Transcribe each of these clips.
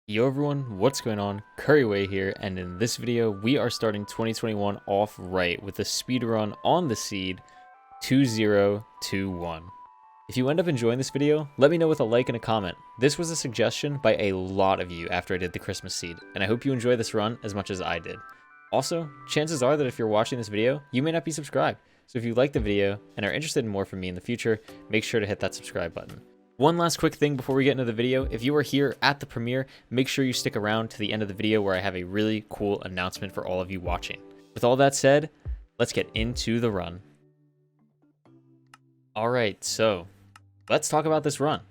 Yo everyone, what's going on? Couriway here, and in this video, we are starting 2021 off right with a speedrun on the seed 2021. If you end up enjoying this video, let me know with a like and a comment. This was a suggestion by a lot of you after I did the Christmas seed, and I hope you enjoy this run as much as I did. Also, chances are that if you're watching this video, you may not be subscribed, so if you like the video and are interested in more from me in the future, make sure to hit that subscribe button. One last quick thing before we get into the video. If you are here at the premiere, make sure you stick around to the end of the video where I have a really cool announcement for all of you watching. With all that said, let's get into the run. Alright, so let's talk about this run.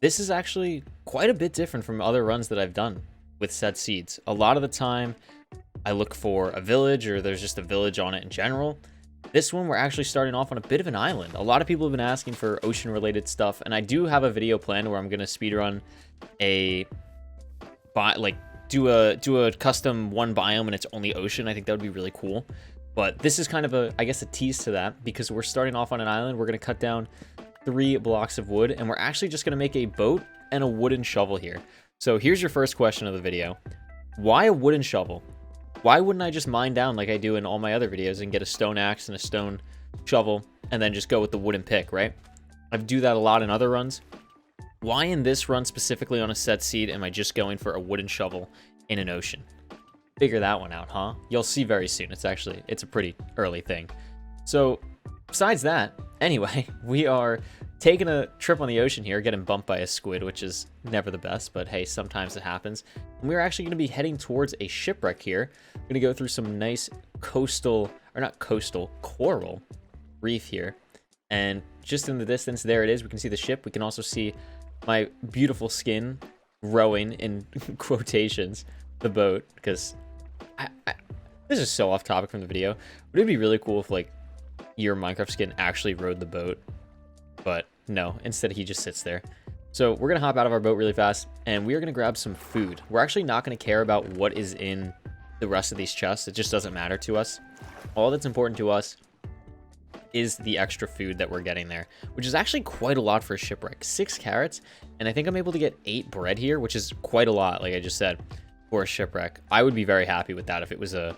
This is actually quite a bit different from other runs that I've done with said seeds. A lot of the time, I look for a village or there's just a village on it in general. This one, we're actually starting off on a bit of an island. A lot of people have been asking for ocean-related stuff, and I do have a video planned where I'm going to speedrun do a custom one biome and it's only ocean. I think that would be really cool. But this is kind of a tease to that, because we're starting off on an island. We're going to cut down 3 blocks of wood, and we're actually just going to make a boat and a wooden shovel here. So here's your first question of the video. Why a wooden shovel? Why wouldn't I just mine down like I do in all my other videos and get a stone axe and a stone shovel and then just go with the wooden pick, right? I do that a lot in other runs. Why in this run specifically on a set seed am I just going for a wooden shovel in an ocean? Figure that one out, huh? You'll see very soon. It's a pretty early thing. So besides that, anyway, we are taking a trip on the ocean here, getting bumped by a squid, which is never the best, but hey, sometimes it happens. And we're actually going to be heading towards a shipwreck here. We're going to go through some nice coral reef here. And just in the distance, there it is. We can see the ship. We can also see my beautiful skin rowing, in quotations, the boat, because this is so off topic from the video. But it'd be really cool if, like, your Minecraft skin actually rode the boat. But no, instead he just sits there. So we're going to hop out of our boat really fast, and we are going to grab some food. We're actually not going to care about what is in the rest of these chests. It just doesn't matter to us. All that's important to us is the extra food that we're getting there, which is actually quite a lot for a shipwreck. 6 carrots, and I think I'm able to get 8 bread here, which is quite a lot, like I just said, for a shipwreck. I would be very happy with that if it was a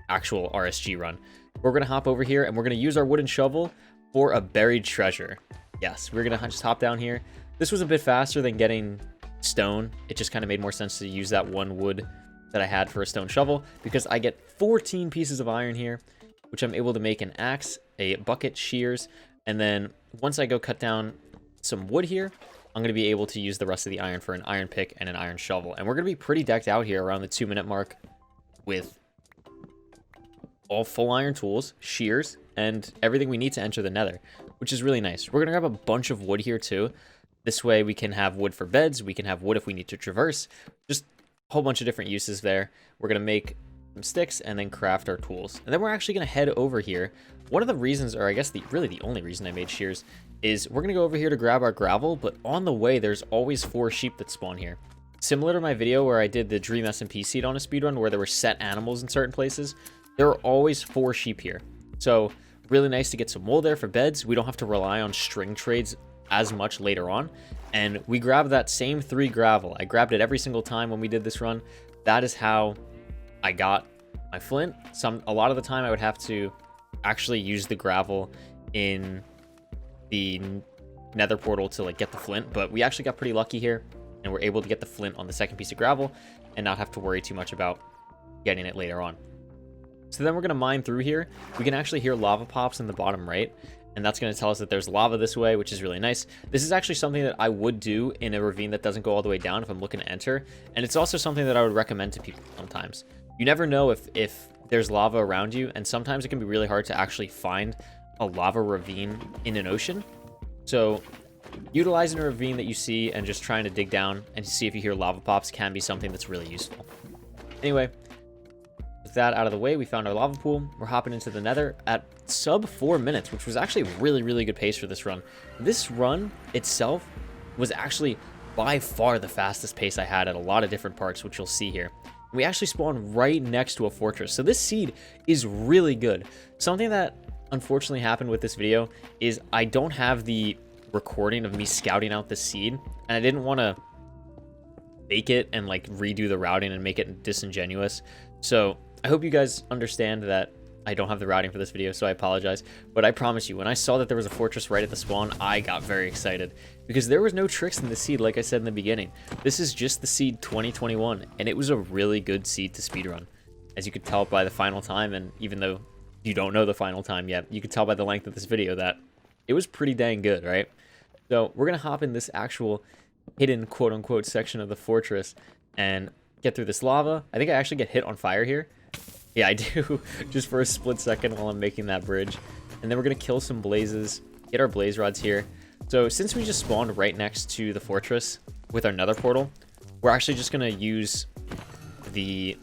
actual RSG run. We're going to hop over here, and we're going to use our wooden shovel for a buried treasure. Yes, we're going to just hop down here. This was a bit faster than getting stone. It just kind of made more sense to use that one wood that I had for a stone shovel, because I get 14 pieces of iron here, which I'm able to make an axe, a bucket, shears, and then once I go cut down some wood here, I'm going to be able to use the rest of the iron for an iron pick and an iron shovel. And we're going to be pretty decked out here around the 2-minute mark with all full iron tools, shears, and everything we need to enter the nether, which is really nice. We're going to grab a bunch of wood here too. This way we can have wood for beds, we can have wood if we need to traverse, just a whole bunch of different uses there. We're going to make some sticks and then craft our tools. And then we're actually going to head over here. One of the reasons, or I guess really the only reason I made shears, is we're going to go over here to grab our gravel, but on the way there's always 4 sheep that spawn here. Similar to my video where I did the Dream SMP seed on a speedrun where there were set animals in certain places, there are always 4 sheep here. So really nice to get some wool there for beds. We don't have to rely on string trades as much later on. And we grabbed that same 3 gravel. I grabbed it every single time when we did this run. That is how I got my flint. A lot of the time I would have to actually use the gravel in the nether portal to like get the flint, but we actually got pretty lucky here and we're able to get the flint on the second piece of gravel and not have to worry too much about getting it later on. So then we're going to mine through here. We can actually hear lava pops in the bottom right, and that's going to tell us that there's lava this way, which is really nice. This is actually something that I would do in a ravine that doesn't go all the way down if I'm looking to enter, and it's also something that I would recommend to people sometimes. You never know if there's lava around you, and sometimes it can be really hard to actually find a lava ravine in an ocean. So utilizing a ravine that you see and just trying to dig down and see if you hear lava pops can be something that's really useful. Anyway, with that out of the way, we found our lava pool. We're hopping into the nether at sub 4 minutes, which was actually a really good pace for this run. This run itself was actually by far the fastest pace I had at a lot of different parts, which you'll see here. We actually spawned right next to a fortress, so this seed is really good. Something that unfortunately happened with this video is I don't have the recording of me scouting out the seed, and I didn't want to fake it and like redo the routing and make it disingenuous. So I hope you guys understand that I don't have the routing for this video, so I apologize. But I promise you, when I saw that there was a fortress right at the spawn, I got very excited. Because there was no tricks in the seed, like I said in the beginning. This is just the seed 2021, and it was a really good seed to speedrun. As you could tell by the final time, and even though you don't know the final time yet, you could tell by the length of this video that it was pretty dang good, right? So we're going to hop in this actual hidden quote-unquote section of the fortress and get through this lava. I think I actually get hit on fire here. Yeah, I do, just for a split second while I'm making that bridge. And then we're going to kill some blazes, get our blaze rods here. So since we just spawned right next to the fortress with our nether portal, we're actually just going to use the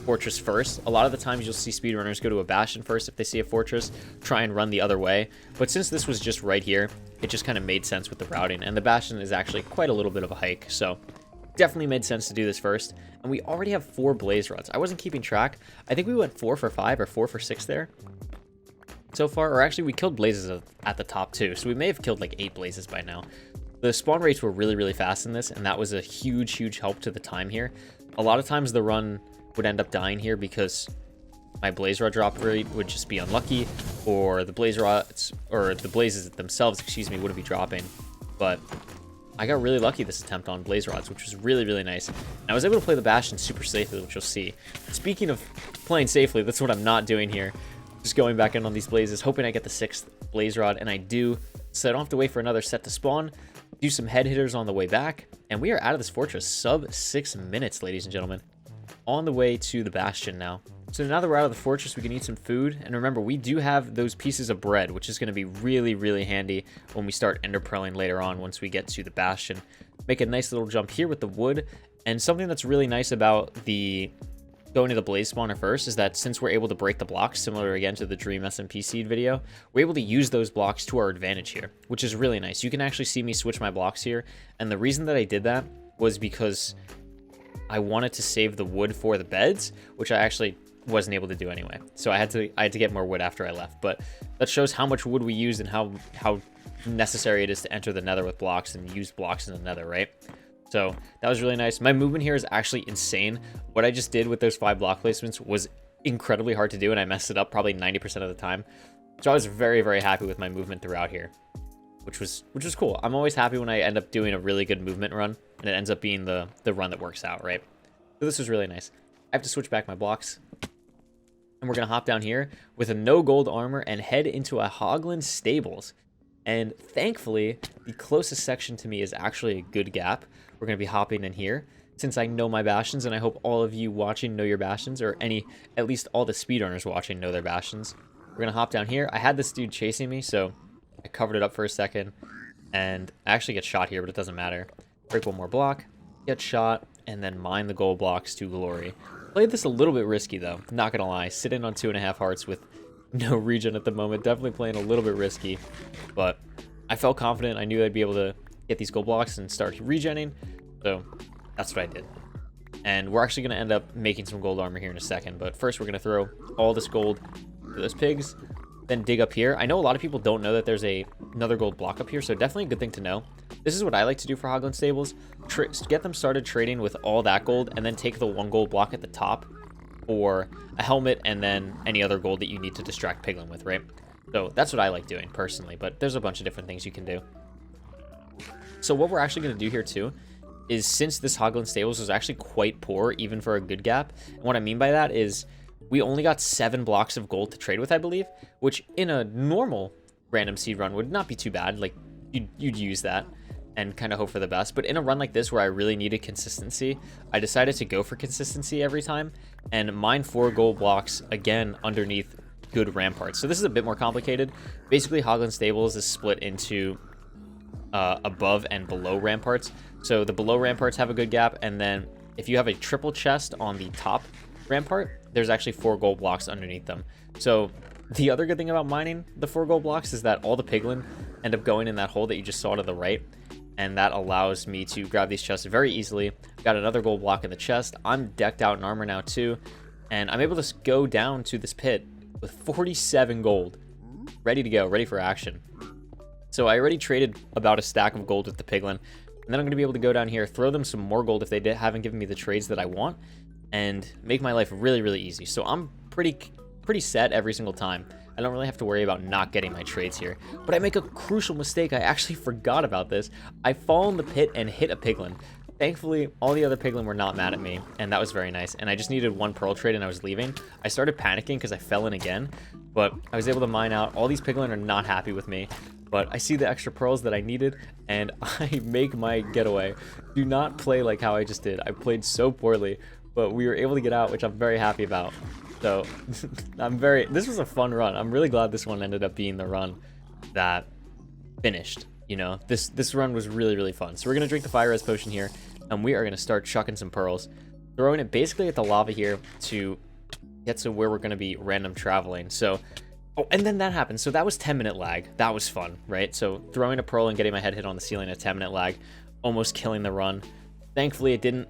fortress first. A lot of the times you'll see speedrunners go to a bastion first if they see a fortress, try and run the other way. But since this was just right here, it just kind of made sense with the routing. And the bastion is actually quite a little bit of a hike, so definitely made sense to do this first. And we already have 4 blaze rods. I wasn't keeping track. I think we went 4 for 5 or 4 for 6 there so far. Or actually, we killed blazes at the top too, so we may have killed like 8 blazes by now. The spawn rates were really, really fast in this, and that was a huge help to the time here. A lot of times the run would end up dying here because my blaze rod drop rate would just be unlucky, or the blaze rods, or the blazes themselves, excuse me, wouldn't be dropping. But I got really lucky this attempt on blaze rods, which was really nice. And I was able to play the bastion super safely, which you'll see. Speaking of playing safely, that's what I'm not doing here. Just going back in on these blazes, hoping I get the 6th blaze rod, and I do. So I don't have to wait for another set to spawn. Do some head hitters on the way back, and we are out of this fortress sub 6 minutes, ladies and gentlemen. On the way to the bastion now. So now that we're out of the fortress, we can eat some food. And remember, we do have those pieces of bread, which is going to be really handy when we start ender pearling later on once we get to the bastion. Make a nice little jump here with the wood. And something that's really nice about the going to the blaze spawner first is that since we're able to break the blocks, similar again to the Dream SMP seed video, we're able to use those blocks to our advantage here, which is really nice. You can actually see me switch my blocks here. And the reason that I did that was because I wanted to save the wood for the beds, which I actually wasn't able to do anyway. So I had to get more wood after I left. But that shows how much wood we used and how necessary it is to enter the nether with blocks and use blocks in the nether, right? So that was really nice. My movement here is actually insane. What I just did with those 5 block placements was incredibly hard to do, and I messed it up probably 90% of the time. So I was very happy with my movement throughout here, which was cool. I'm always happy when I end up doing a really good movement run, and it ends up being the run that works out, right? So this was really nice. I have to switch back my blocks, and we're going to hop down here with a no gold armor and head into a Hoglin stables. And thankfully, the closest section to me is actually a good gap. We're going to be hopping in here since I know my bastions, and I hope all of you watching know your bastions, or at least all the speedrunners watching know their bastions. We're going to hop down here. I had this dude chasing me, so I covered it up for a second, and I actually get shot here, but it doesn't matter. Break one more block, get shot, and then mine the gold blocks to glory. Played this a little bit risky, though. Not going to lie. Sitting on 2.5 hearts with no regen at the moment. Definitely playing a little bit risky, but I felt confident. I knew I'd be able to get these gold blocks and start regenning, so that's what I did. And we're actually going to end up making some gold armor here in a second, but first we're going to throw all this gold to those pigs, then dig up here. I know a lot of people don't know that there's another gold block up here, so definitely a good thing to know. This is what I like to do for Hoglin Stables. Get them started trading with all that gold, and then take the 1 gold block at the top for a helmet, and then any other gold that you need to distract piglin with, right? So that's what I like doing personally, but there's a bunch of different things you can do. So what we're actually going to do here too is, since this Hoglin Stables was actually quite poor even for a good gap, and what I mean by that is we only got 7 blocks of gold to trade with, I believe, which in a normal random seed run would not be too bad. Like you'd use that and kind of hope for the best. But in a run like this where I really needed consistency, I decided to go for consistency every time and mine 4 gold blocks again underneath good ramparts. So this is a bit more complicated. Basically, Hoglin Stables is split into above and below ramparts. So the below ramparts have a good gap, and then if you have a triple chest on the top rampart, there's actually 4 gold blocks underneath them. So the other good thing about mining the 4 gold blocks is that all the piglin end up going in that hole that you just saw to the right, and that allows me to grab these chests very easily. Got another gold block in the chest. I'm decked out in armor now too, and I'm able to go down to this pit with 47 gold, ready to go, ready for action. So I already traded about a stack of gold with the piglin. And then I'm going to be able to go down here, throw them some more gold if they haven't given me the trades that I want, and make my life really, really easy. So I'm pretty set every single time. I don't really have to worry about not getting my trades here. But I make a crucial mistake. I actually forgot about this. I fall in the pit and hit a piglin. Thankfully, all the other piglin were not mad at me, and that was very nice. And I just needed one pearl trade and I was leaving. I started panicking because I fell in again, but I was able to mine out. All these piglin are not happy with me, but I see the extra pearls that I needed, and I make my getaway. Do not play like how I just did. I played so poorly, but we were able to get out, which I'm very happy about. So this was a fun run. I'm really glad this one ended up being the run that finished. You know, this run was really, really fun. So we're going to drink the fire res potion here, and we are going to start chucking some pearls, throwing it basically at the lava here to get to where we're going to be random traveling. So, oh, and then that happened. So that was 10-minute lag. That was fun, right? So throwing a pearl and getting my head hit on the ceiling at 10-minute lag, almost killing the run. Thankfully, it didn't.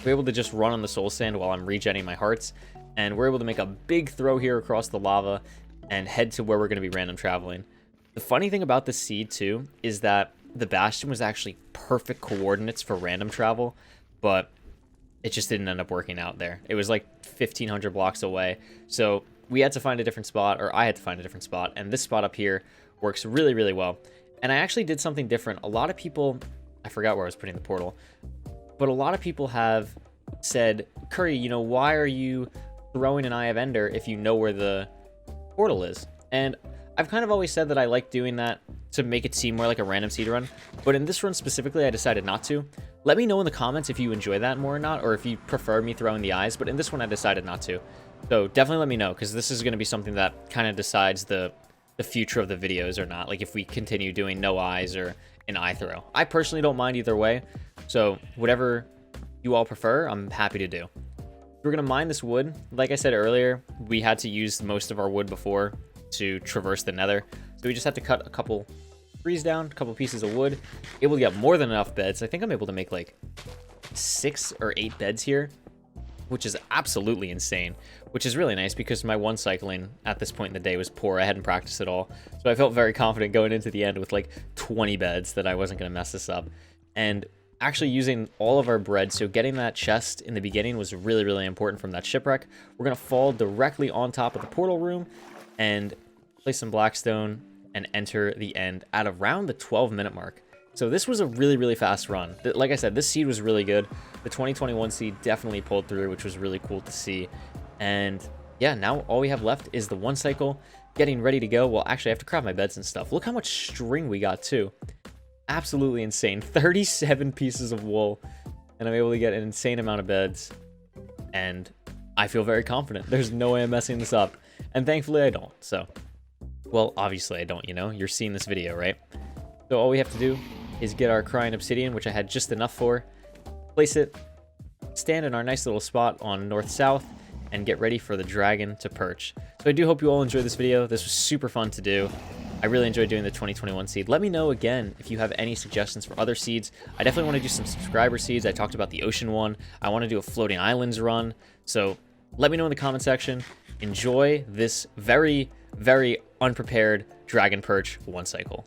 We're able to just run on the soul sand while I'm regenning my hearts, and we're able to make a big throw here across the lava and head to where we're going to be random traveling. The funny thing about this seed too is that the bastion was actually perfect coordinates for random travel, but it just didn't end up working out there. It was like 1,500 blocks away, so we had to find a different spot, or I had to find a different spot, and this spot up here works really, really well. And I actually did something different. A lot of people, I forgot where I was putting the portal, but a lot of people have said, Curry, you know, why are you throwing an Eye of Ender if you know where the portal is? And I've kind of always said that I like doing that to make it seem more like a random seed run, but in this run specifically, I decided not to. Let me know in the comments if you enjoy that more or not, or if you prefer me throwing the eyes, but in this one, I decided not to. So definitely let me know, because this is going to be something that kind of decides the future of the videos or not, like if we continue doing no eyes or an eye throw. I personally don't mind either way, so whatever you all prefer, I'm happy to do. We're going to mine this wood. Like I said earlier, we had to use most of our wood before to traverse the nether, so we just have to cut a couple trees down, a couple pieces of wood, able to get more than enough beds. I think I'm able to make like 6 or 8 beds here, which is absolutely insane, which is really nice because my one cycling at this point in the day was poor. I hadn't practiced at all, so I felt very confident going into the end with like 20 beds that I wasn't going to mess this up. And actually using all of our bread, so getting that chest in the beginning was really, really important from that shipwreck. We're going to fall directly on top of the portal room and place some blackstone and enter the end at around the 12-minute mark. So this was a really, really fast run. Like I said, this seed was really good. The 2021 seed definitely pulled through, which was really cool to see. And yeah, now all we have left is the one cycle, getting ready to go. Well, actually, I have to craft my beds and stuff. Look how much string we got too. Absolutely insane. 37 pieces of wool, and I'm able to get an insane amount of beds. And I feel very confident. There's no way I'm messing this up. And thankfully I don't. So, well, obviously I don't, you know, you're seeing this video, right? So all we have to do is get our crying obsidian, which I had just enough for, place it, stand in our nice little spot on north-south, and get ready for the dragon to perch. So I do hope you all enjoyed this video. This was super fun to do. I really enjoyed doing the 2021 seed. Let me know again if you have any suggestions for other seeds. I definitely want to do some subscriber seeds. I talked about the ocean one. I want to do a floating islands run. So let me know in the comment section. Enjoy this very, very unprepared dragon perch one cycle.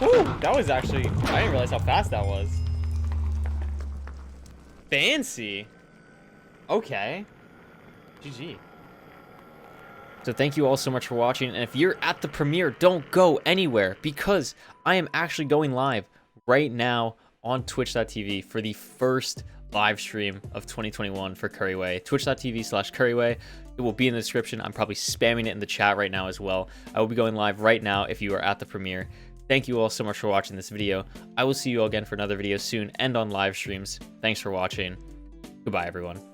Ooh, that was actually, I didn't realize how fast that was. Fancy. Okay. GG. So thank you all so much for watching, and if you're at the premiere, don't go anywhere, because I am actually going live right now on twitch.tv for the first live stream of 2021 for Couriway. Twitch.tv/Couriway. It will be in the description. I'm probably spamming it in the chat right now as well. I will be going live right now if you are at the premiere. Thank you all so much for watching this video. I will see you all again for another video soon and on live streams. Thanks for watching. Goodbye, everyone.